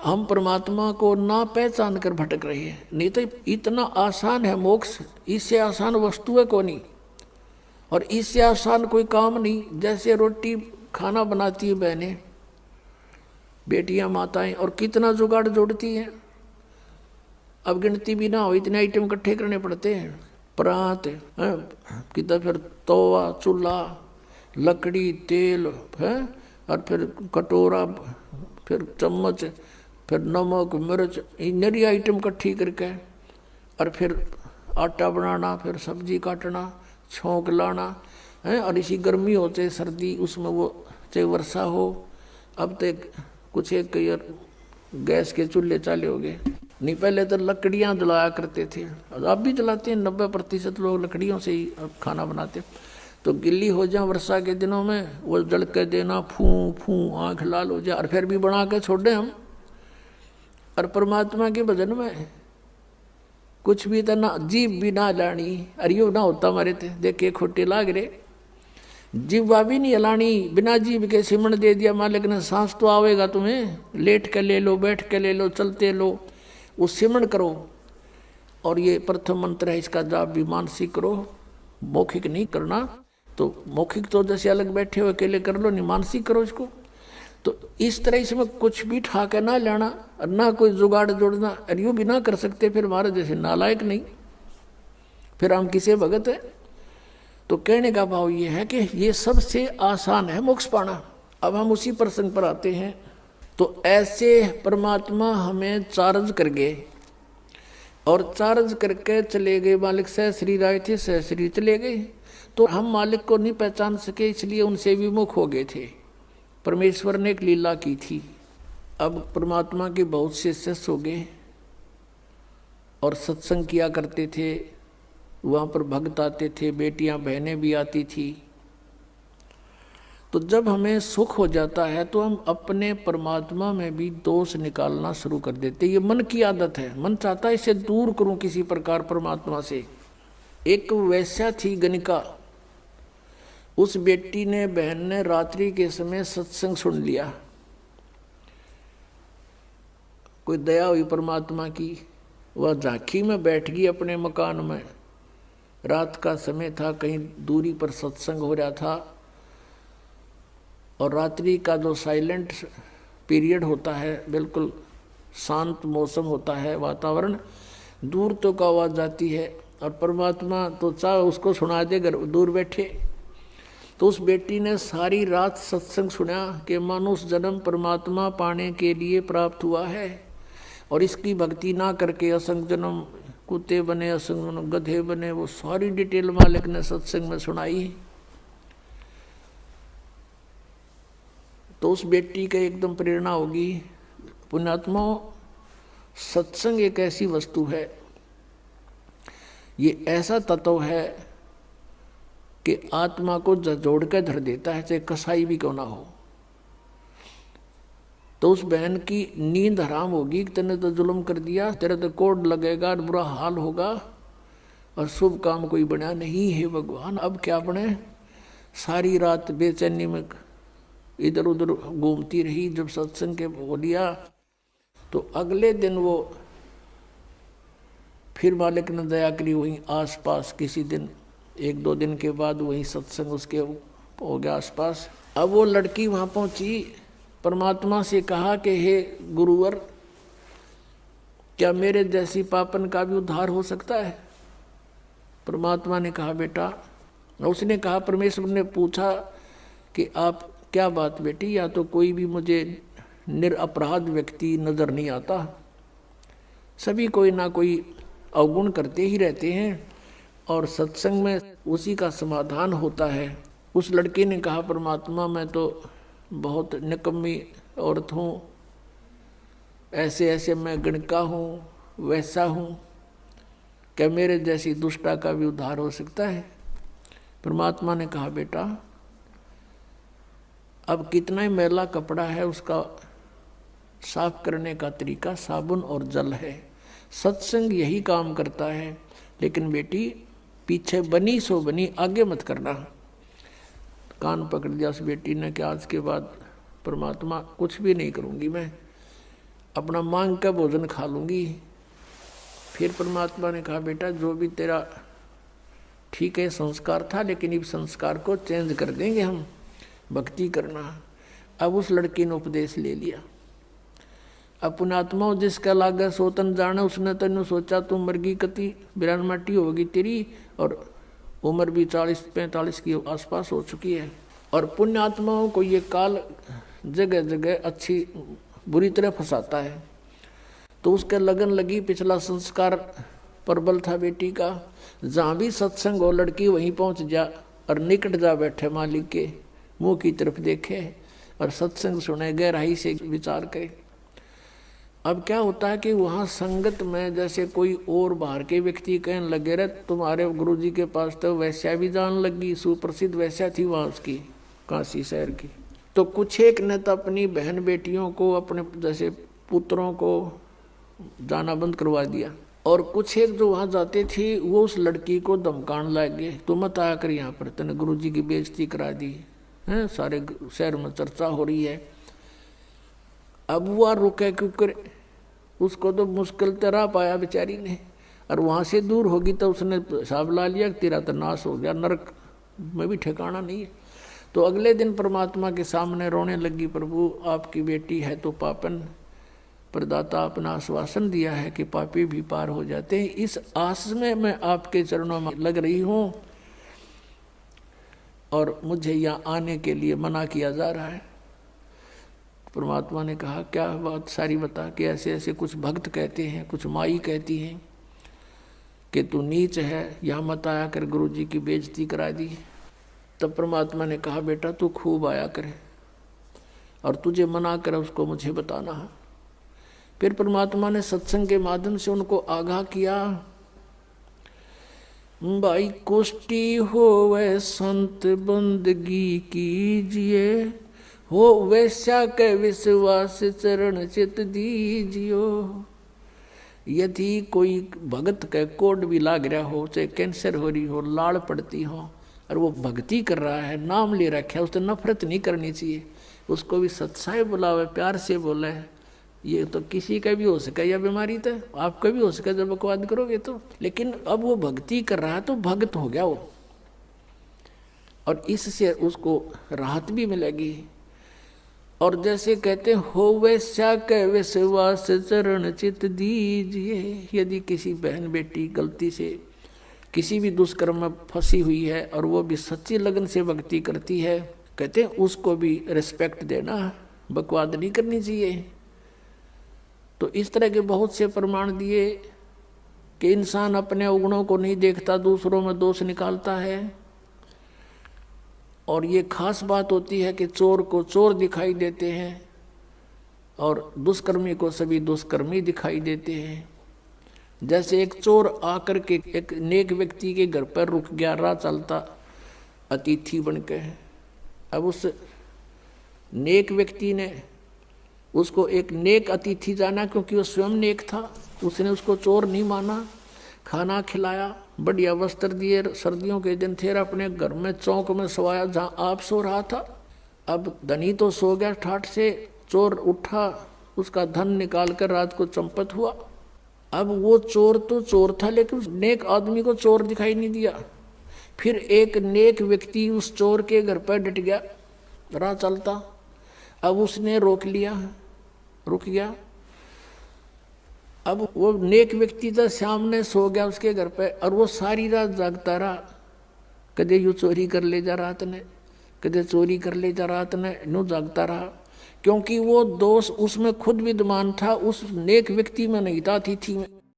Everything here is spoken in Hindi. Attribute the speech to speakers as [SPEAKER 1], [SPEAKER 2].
[SPEAKER 1] हम परमात्मा को ना पहचान कर भटक रहे हैं। नहीं तो इतना आसान है मोक्ष, इससे आसान वस्तु है कोई नहीं, और इससे आसान कोई काम नहीं। जैसे रोटी खाना बनाती है बहनें, बेटियां, माताएं, और कितना जुगाड़ जोड़ती हैं, अब गिनती भी ना हो, इतने आइटम इकट्ठे करने पड़ते हैं। परात कितना, फिर तवा, चूल्हा, लकड़ी, तेल है, और फिर कटोरा, फिर चम्मच, फिर नमक, मिर्च, नरी आइटम इकट्ठी करके, और फिर आटा बनाना, फिर सब्जी काटना, छोंक लाना है। और इसी गर्मी हो चाहे सर्दी, उसमें वो चाहे वर्षा हो। अब तो कुछ एक गैस के चूल्हे चाले हो गए, नहीं पहले तो लकड़ियाँ जलाया करते थे, अब भी जलाते हैं। 90% लोग लकड़ियों से ही खाना बनाते। तो गिल्ली हो जाए वर्षा के दिनों में, वो जल के देना, फूं फूं, आँख लाल हो जाए, और फिर भी बना के छोड़ दें हम। और परमात्मा के भजन में कुछ भी तो ना, जीभ भी ना लानी, अरियो ना होता हमारे थे, देखे खोटे लाग रहे, जीवा भी नहीं हलानी, बिना जीभ के सिमण दे दिया मालिक ने। सांस तो आवेगा तुम्हें, लेट के ले लो, बैठ के ले लो, चलते लो, वो सिमण करो। और ये प्रथम मंत्र है, इसका जाप भी मानसिक करो, मौखिक नहीं करना। तो मौखिक तो जैसे अलग बैठे हो अकेले कर लो, नहीं मानसिक करो इसको। तो इस तरह इसमें कुछ भी ठाके ना लेना, और ना कोई जुगाड़ जोड़ना, और यूँ भी ना कर सकते, फिर हमारे जैसे नालायक नहीं, फिर हम किसे भगत है। तो कहने का भाव ये है कि ये सबसे आसान है मोक्ष पाना। अब हम उसी प्रसंग पर आते हैं। तो ऐसे परमात्मा हमें चार्ज कर गए, और चार्ज करके चले गए। मालिक सहश्री राय थे, सहश्री चले गए, तो हम मालिक को नहीं पहचान सके, इसलिए उनसे विमुख हो गए थे। परमेश्वर ने एक लीला की थी। अब परमात्मा के बहुत से शिष्य हो गए, और सत्संग किया करते थे, वहाँ पर भक्त आते थे, बेटियां बहनें भी आती थी। तो जब हमें सुख हो जाता है तो हम अपने परमात्मा में भी दोष निकालना शुरू कर देते। ये मन की आदत है, मन चाहता है इसे दूर करूं किसी प्रकार परमात्मा से। एक वैश्या थी गणिका, उस बेटी ने, बहन ने रात्रि के समय सत्संग सुन लिया। कोई दया हुई परमात्मा की, वह झांकी में बैठ गई अपने मकान में। रात का समय था, कहीं दूरी पर सत्संग हो रहा था, और रात्रि का जो साइलेंट पीरियड होता है, बिल्कुल शांत मौसम होता है, वातावरण, दूर तो का आवाज़ जाती है, और परमात्मा तो चाहे उसको सुना दे घर दूर बैठे। तो उस बेटी ने सारी रात सत्संग सुना कि मानुष जन्म परमात्मा पाने के लिए प्राप्त हुआ है, और इसकी भक्ति ना करके असंग जन्म कुत्ते बने, असंग जन्म गधे बने। वो सारी डिटेल मालिक ने सत्संग में सुनाई। तो उस बेटी का एकदम प्रेरणा होगी। पुण्यात्मा, सत्संग एक ऐसी वस्तु है, ये ऐसा तत्व है कि आत्मा को जोड़ कर धर देता है, चाहे कसाई भी क्यों ना हो। तो उस बहन की नींद हराम होगी, तेने तो जुल्म कर दिया, तेरे तो कोड लगेगा, बुरा हाल होगा, और शुभ काम कोई बना नहीं है भगवान, अब क्या बने। सारी रात बेचैनी में इधर उधर घूमती रही। जब सत्संग के बोलिया तो अगले दिन वो फिर मालिक ने दया करी, वहीं आसपास किसी दिन 1-2 दिन के बाद वहीं सत्संग उसके हो गया आसपास। अब वो लड़की वहाँ पहुँची, परमात्मा से कहा कि हे गुरुवर, क्या मेरे जैसी पापन का भी उद्धार हो सकता है। परमात्मा ने कहा बेटा, उसने कहा, परमेश्वर ने पूछा कि आप क्या बात बेटी, या तो कोई भी मुझे निरपराध व्यक्ति नज़र नहीं आता, सभी कोई ना कोई अवगुण करते ही रहते हैं, और सत्संग में उसी का समाधान होता है। उस लड़के ने कहा, परमात्मा मैं तो बहुत निकम्मी औरत हूँ, ऐसे ऐसे मैं गणिका हूँ, वैसा हूँ, क्या मेरे जैसी दुष्टा का भी उद्धार हो सकता है। परमात्मा ने कहा बेटा, अब कितना ही मैला कपड़ा है, उसका साफ करने का तरीका साबुन और जल है। सत्संग यही काम करता है। लेकिन बेटी, पीछे बनी सो बनी, आगे मत करना। कान पकड़ दिया उस बेटी ने कि आज के बाद परमात्मा कुछ भी नहीं करूंगी मैं, अपना मांग का भोजन खा लूँगी। फिर परमात्मा ने कहा बेटा जो भी तेरा ठीक है संस्कार था, लेकिन इस संस्कार को चेंज कर देंगे हम, भक्ति करना। अब उस लड़की ने उपदेश ले लिया। अब पुण्यात्मा जिसका लागा सोतन जाने, उसने तेन सोचा तू मरगी कति बिरान माटी होगी तेरी, और उम्र भी 40-45 के आसपास हो चुकी है। और पुण्यात्माओं को ये काल जगह जगह अच्छी बुरी तरह फंसाता है। तो उसके लगन लगी, पिछला संस्कार प्रबल था बेटी का, जहाँ भी सत्संग हो लड़की वहीं पहुँच जा और निकट जा बैठे मालिक के मुंह की तरफ देखे और सत्संग सुने, गहराई से विचार करे। अब क्या होता है कि वहाँ संगत में जैसे कोई और बाहर के व्यक्ति कहने लगे रहे तुम्हारे गुरुजी के पास तो वैश्या भी जान लगी, सुप्रसिद्ध वैश्या थी वहाँ उसकी काशी शहर की। तो कुछ एक ने तो अपनी बहन बेटियों को, अपने जैसे पुत्रों को जाना बंद करवा दिया, और कुछ एक जो वहाँ जाते थे वो उस लड़की को धमकाने लग गए, तो मत आया कर यहाँ पर, तने गुरुजी की बेइज्जती करा दी है, सारे शहर में चर्चा हो रही है। अब वो रुके क्योंकि उसको तो मुश्किल तरह पाया बेचारी ने, और वहाँ से दूर होगी तो उसने हिसाब ला लिया कि तेरा तो नाश हो गया, नरक में भी ठिकाना नहीं है। तो अगले दिन परमात्मा के सामने रोने लगी, प्रभु आपकी बेटी है तो पापन, प्रदाता अपना आश्वासन दिया है कि पापी भी पार हो जाते हैं, इस आस में मैं आपके चरणों में लग रही हूँ और मुझे यहाँ आने के लिए मना किया जा रहा है। परमात्मा ने कहा क्या बात सारी बता, कि ऐसे ऐसे कुछ भक्त कहते हैं, कुछ माई कहती हैं कि तू नीच है, यहाँ मत आया कर, गुरुजी की बेइज्जती करा दी। तब परमात्मा ने कहा बेटा तू खूब आया करे, और तुझे मना करे उसको मुझे बताना है। फिर परमात्मा ने सत्संग के माध्यम से उनको आगाह किया, भाई कुष्टी हो वह संत बंदगी कीजिए, हो वैश्या के विश्वास चरण चित दीजियो। यदि कोई भगत के कोड भी लाग रहा हो, चाहे कैंसर हो रही हो, लाड़ पड़ती हो, और वो भक्ति कर रहा है, नाम ले रखा है, उससे नफरत नहीं करनी चाहिए, उसको भी सत्साई बुलावे, प्यार से बोले। ये तो किसी का भी हो सके यह बीमारी, तो आपका भी हो सके जब बकवाद करोगे तो। लेकिन अब वो भक्ति कर रहा है तो भक्त हो गया वो, और इससे उसको राहत भी मिलेगी। और जैसे कहते हो वैश्या के विश्वास चरण चित दीजिए, यदि किसी बहन बेटी गलती से किसी भी दुष्कर्म में फंसी हुई है और वो भी सच्ची लगन से भक्ति करती है, कहते हैं उसको भी रिस्पेक्ट देना, बकवाद नहीं करनी चाहिए। तो इस तरह के बहुत से प्रमाण दिए कि इंसान अपने अवगुणों को नहीं देखता, दूसरों में दोष निकालता है। और ये खास बात होती है कि चोर को चोर दिखाई देते हैं और दुष्कर्मी को सभी दुष्कर्मी दिखाई देते हैं। जैसे एक चोर आकर के एक नेक व्यक्ति के घर पर रुक गया, राह चलता अतिथि बन के। अब उस नेक व्यक्ति ने उसको एक नेक अतिथि जाना, क्योंकि वो स्वयं नेक था, उसने उसको चोर नहीं माना, खाना खिलाया, बढ़िया वस्त्र दिए, सर्दियों के दिन थे, अपने घर में चौक में सोया जहाँ आप सो रहा था। अब धनी तो सो गया ठाठ से, चोर उठा, उसका धन निकाल कर रात को चंपत हुआ। अब वो चोर तो चोर था, लेकिन उस नेक आदमी को चोर दिखाई नहीं दिया। फिर एक नेक व्यक्ति उस चोर के घर पर डट गया, राह चलता। अब उसने रोक लिया, रुक गया। अब वो नेक व्यक्ति तो सामने सो गया उसके घर पे, और वो सारी रात जागता रहा, कदे यूँ चोरी कर ले जा रात ने, कदे चोरी कर ले जा रात ने, यूँ जागता रहा। क्योंकि वो दोष उसमें खुद विद्यमान था, उस नेक व्यक्ति में नहीं था, अतिथि में।